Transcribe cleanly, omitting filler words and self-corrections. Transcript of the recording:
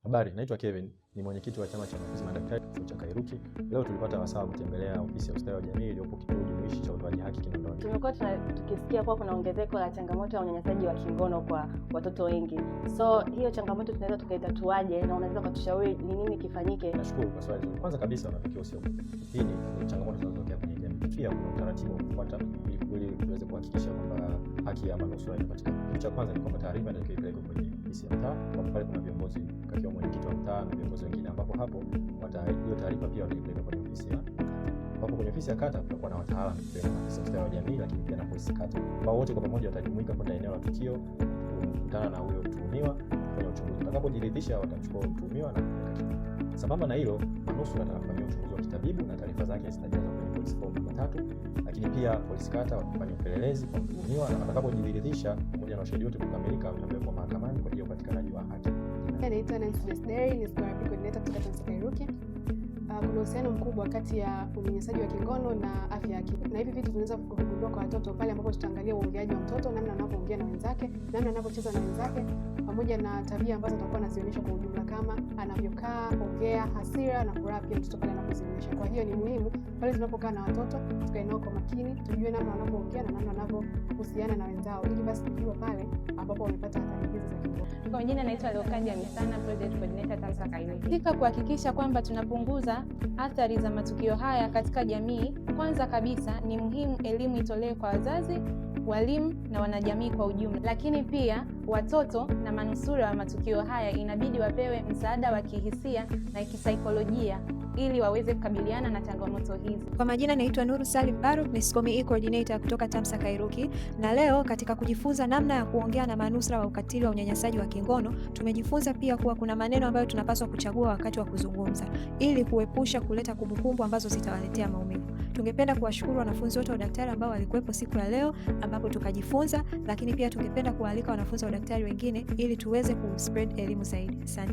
Habari, naitwa Kevin, ni mwenyekiti wa chama cha wanafunzi madaktari cha Kairuki. Leo tulipata wasaa kutembelea ofisi ya ustawi wa jamii iliyopo kituo jumuishi cha utoaji haki Kinondoni. Tumekuwa tukisikia kuwa kuna ongezeko la changamoto ya unyanyasaji wa kingono kwa watoto wengi. So hiyo changamoto tunaweza tukaitatuaje, na unaweza kutushauri ni nini kifanyike? Nashukuru kwa swali zuri. Kwanza kabisa unatakiwa usiogope. Hii ni changamoto zinazotokea kwenye jamii. Pia kuna utaratibu wa kufuata ili tuweze kuhakikisha kwamba haki ya manusura inapatikana. Kitu cha kwanza ni kwamba taarifa inatakiwa ipelekwe kwenye ofisi ya mtaa, ambapo pale kuna viongozi kati ya mwenyekiti wa mtaa na viongozi wengine, ambapo hapo hiyo taarifa pia wataipeleka kwenye ofisi ya ambapo kwenye ofisi ya kata kutakuwa na wataalamu wa ustawi wa jamii, lakini pia na polisi kata, ambao wote kwa pamoja watajumuika kwenda eneo la tukio kukutana na huyo mtuhumiwa kufanya uchunguzi. Watakapojiridhisha watamchukua mtuhumiwa na sambamba na hilo, manusura atafanyia uchunguzi wa kitabibu na taarifa zake zitajazwa kwenye police form namba 3, lakini pia polisi kata watafanya upelelezi kwa mtuhumiwa, na atakapojiridhisha pamoja na ushahidi wote kukamilika utapelekwa mahakamani kwa ajili ya upatikanaji wa haki. Naitwa Nancy Desderi, ni Square Coordinator kutoka TAMSA Kairuki. Kuna uhusiano mkubwa kati ya unyanyasaji wa kingono na afya ya akili. Na hivi vitu tunaweza kugundua kwa watoto pale ambapo tutaangalia uongeaji wa mtoto, namna anavyoongea na wenzake, namna anavyocheza na wenzake, pamoja na tabia ambazo atakuwa anazionyesha kwa ujumla, kama anavyokaa, ongea, hasira na furaha pia mtoto pale anapozionyesha. Kwa hiyo ni muhimu pale tunapokaa na watoto tukae nao kwa makini, tujue namna wanavyoongea na namna wanavyohusiana na wenzao, ili basi tujue pale ambapo wamepata athari hizi za kingono. Kwa majina naitwa Leokadia Misana, Project Coordinator TAMSA Kairuki. Katika kuhakikisha kwamba tunapunguza athari za matukio haya katika jamii, kwanza kabisa ni muhimu elimu itolewe kwa wazazi, walimu na wanajamii kwa ujumla. Lakini pia watoto na manusura wa matukio haya inabidi wapewe msaada wa kihisia na kisaikolojia ili waweze kukabiliana na changamoto hizi. Kwa majina naitwa Nuru Salim Baruk, ni SCOME Coordinator kutoka TAMSA Kairuki, na leo katika kujifunza namna ya kuongea na manusura wa ukatili wa unyanyasaji wa kingono, tumejifunza pia kuwa kuna maneno ambayo tunapaswa kuchagua wakati wa kuzungumza ili kuepusha kuleta kumbukumbu ambazo zitawaletea maumivu. Tungependa kuwashukuru wanafunzi wote wa udaktari ambao walikuwepo siku ya leo ambapo tukajifunza, lakini pia tungependa kualika wanafunzi wa udaktari wengine ili tuweze kuspread elimu zaidi. Asante.